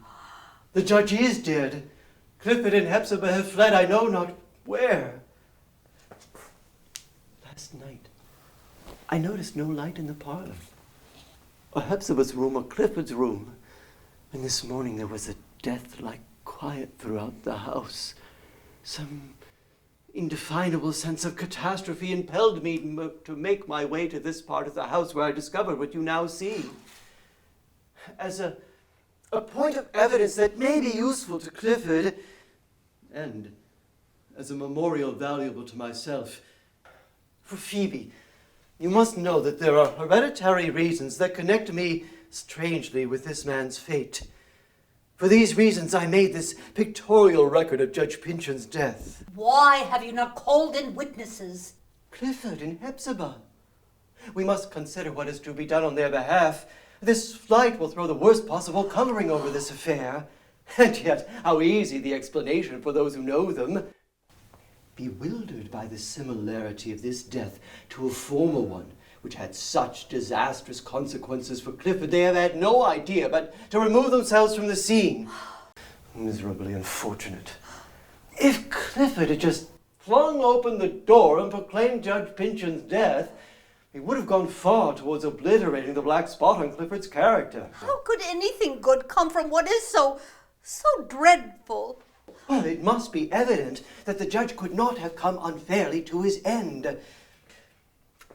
The judge is dead. Clifford and Hepzibah have fled, I know not where. Last night, I noticed no light in the parlor, or Hepzibah's room, or Clifford's room. And this morning there was a death-like quiet throughout the house. Some indefinable sense of catastrophe impelled me to make my way to this part of the house where I discovered what you now see. As a point of evidence that may be useful to Clifford, and as a memorial valuable to myself. For Phoebe, you must know that there are hereditary reasons that connect me strangely with this man's fate. For these reasons, I made this pictorial record of Judge Pinchin's death. Why have you not called in witnesses? Clifford and Hepzibah. We must consider what is to be done on their behalf. This flight will throw the worst possible coloring over this affair. And yet, how easy the explanation for those who know them. Bewildered by the similarity of this death to a former one, which had such disastrous consequences for Clifford, they have had no idea but to remove themselves from the scene. Miserably unfortunate. If Clifford had just flung open the door and proclaimed Judge Pinchin's death, he would have gone far towards obliterating the black spot on Clifford's character. How could anything good come from what is so dreadful? Well, it must be evident that the judge could not have come unfairly to his end.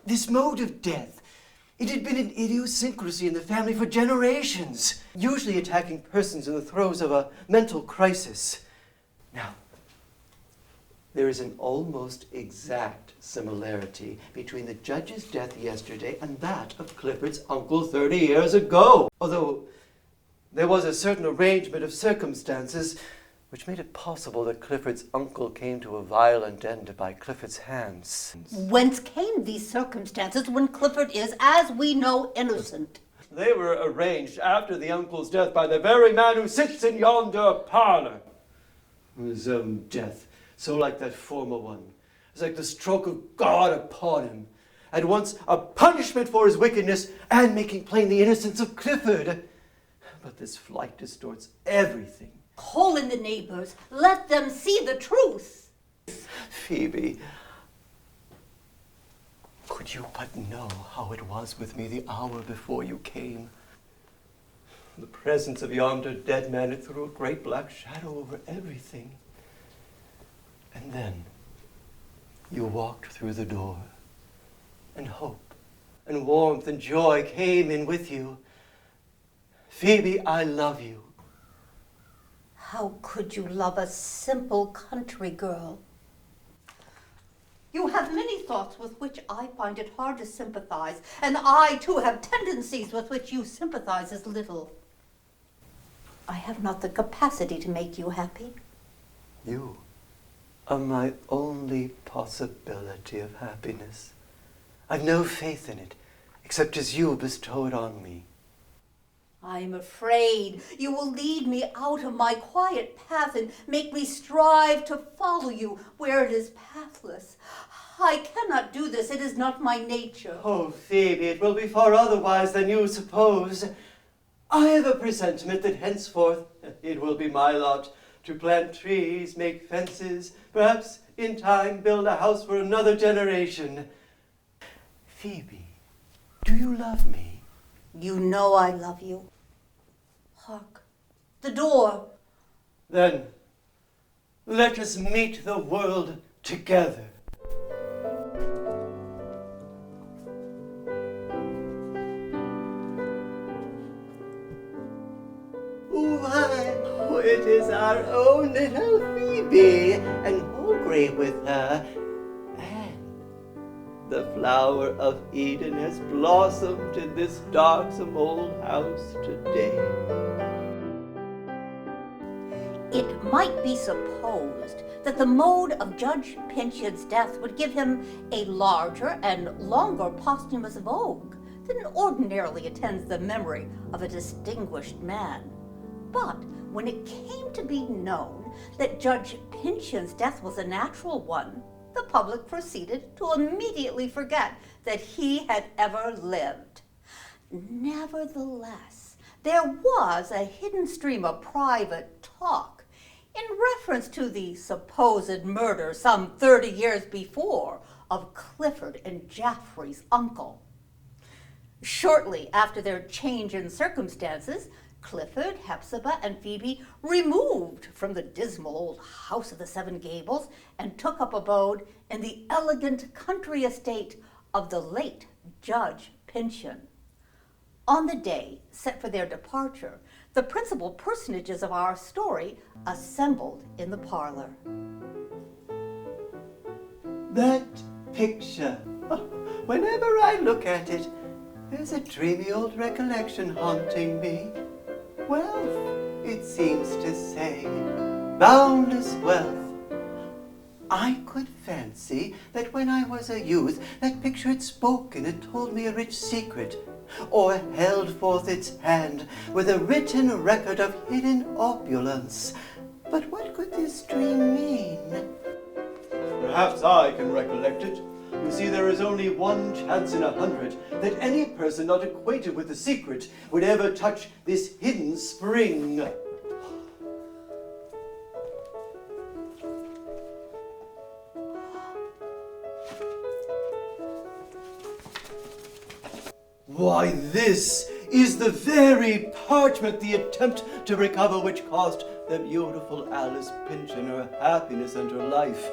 This mode of death It had been an idiosyncrasy in the family for generations, usually attacking persons in the throes of a mental crisis. Now, there is an almost exact similarity between the judge's death yesterday and that of Clifford's uncle 30 years ago, although there was a certain arrangement of circumstances which made it possible that Clifford's uncle came to a violent end by Clifford's hands. Whence came these circumstances when Clifford is, as we know, innocent? They were arranged after the uncle's death by the very man who sits in yonder parlor. His own death, so like that former one, is like the stroke of God upon him, at once a punishment for his wickedness and making plain the innocence of Clifford. But this flight distorts everything. Call in the neighbors. Let them see the truth. Phoebe, could you but know how it was with me the hour before you came? The presence of yonder dead man, it threw a great black shadow over everything. And then you walked through the door, and hope and warmth and joy came in with you. Phoebe, I love you. How could you love a simple country girl? You have many thoughts with which I find it hard to sympathize, and I too have tendencies with which you sympathize as little. I have not the capacity to make you happy. You are my only possibility of happiness. I've no faith in it, except as you bestow it on me. I'm afraid you will lead me out of my quiet path and make me strive to follow you where it is pathless. I cannot do this. It is not my nature. Oh, Phoebe, it will be far otherwise than you suppose. I have a presentiment that henceforth it will be my lot to plant trees, make fences, perhaps in time build a house for another generation. Phoebe, do you love me? You know I love you. Hark, the door. Then let us meet the world together. Why, it is our own little Phoebe, and Mulgrave with her. The flower of Eden has blossomed in this darksome old house today. It might be supposed that the mode of Judge Pinchin's death would give him a larger and longer posthumous vogue than ordinarily attends the memory of a distinguished man. But when it came to be known that Judge Pinchin's death was a natural one, the public proceeded to immediately forget that he had ever lived. Nevertheless, there was a hidden stream of private talk in reference to the supposed murder some 30 years before of Clifford and Jaffrey's uncle. Shortly after their change in circumstances, Clifford, Hepzibah, and Phoebe removed from the dismal old house of the Seven Gables and took up abode in the elegant country estate of the late Judge Pinchin. On the day set for their departure, the principal personages of our story assembled in the parlor. That picture, whenever I look at it, there's a dreamy old recollection haunting me. Wealth, it seems to say, boundless wealth. I could fancy that when I was a youth, that picture had spoken and told me a rich secret, or held forth its hand with a written record of hidden opulence. But what could this dream mean? Perhaps I can recollect it. You see, there is only one chance in 100 that any person not acquainted with the secret would ever touch this hidden spring. Why, this is the very parchment the attempt to recover which cost the beautiful Alice Pinchin her happiness and her life.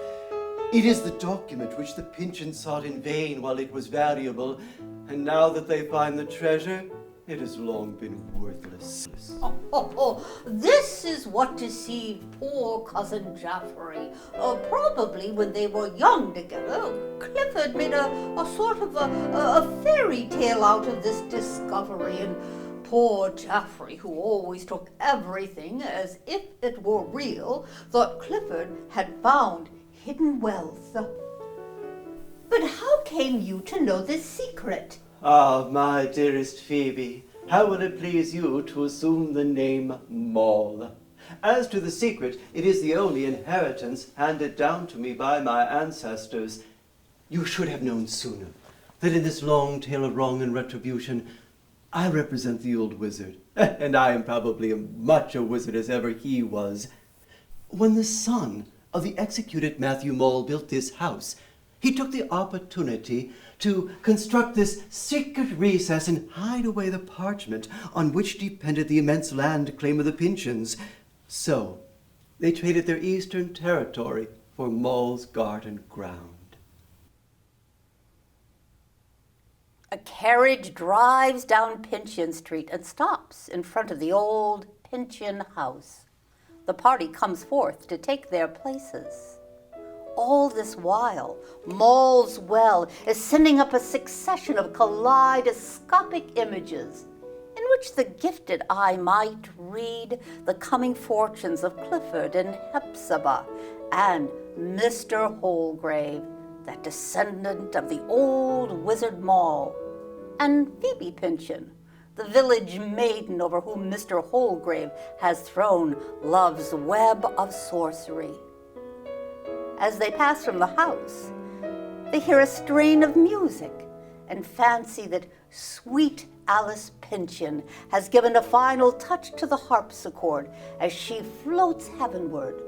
It is the document which the Pinchin sought in vain while it was valuable, And now that they find the treasure, it has long been worthless. This is what deceived poor cousin Jaffrey. Probably when they were young together, Clifford made a sort of a fairy tale out of this discovery, and poor Jaffrey, who always took everything as if it were real, thought Clifford had found hidden wealth. But how came you to know this secret? Ah, my dearest Phoebe, how will it please you to assume the name Moll? As to the secret, it is the only inheritance handed down to me by my ancestors. You should have known sooner that in this long tale of wrong and retribution, I represent the old wizard, and I am probably as much a wizard as ever he was. When the son of the executed Matthew Mole built this house, he took the opportunity to construct this secret recess and hide away the parchment on which depended the immense land claim of the Pinchins. So they traded their eastern territory for Mole's garden ground. A carriage drives down Pinchin Street and stops in front of the old Pinchin house. The party comes forth to take their places. All this while, Mole's Well is sending up a succession of kaleidoscopic images in which the gifted eye might read the coming fortunes of Clifford and Hepzibah and Mr. Holgrave, that descendant of the old wizard Moll, and Phoebe Pinchin, the village maiden over whom Mr. Holgrave has thrown love's web of sorcery. As they pass from the house, they hear a strain of music and fancy that sweet Alice Pinchin has given a final touch to the harpsichord as she floats heavenward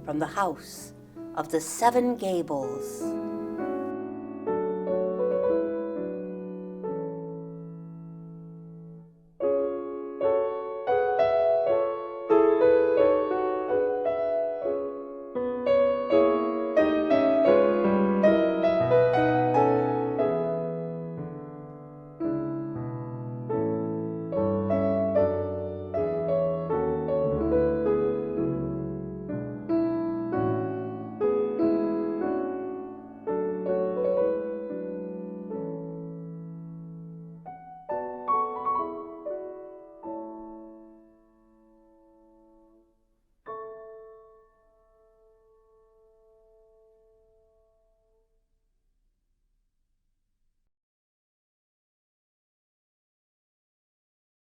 from the house of the 7 Gables.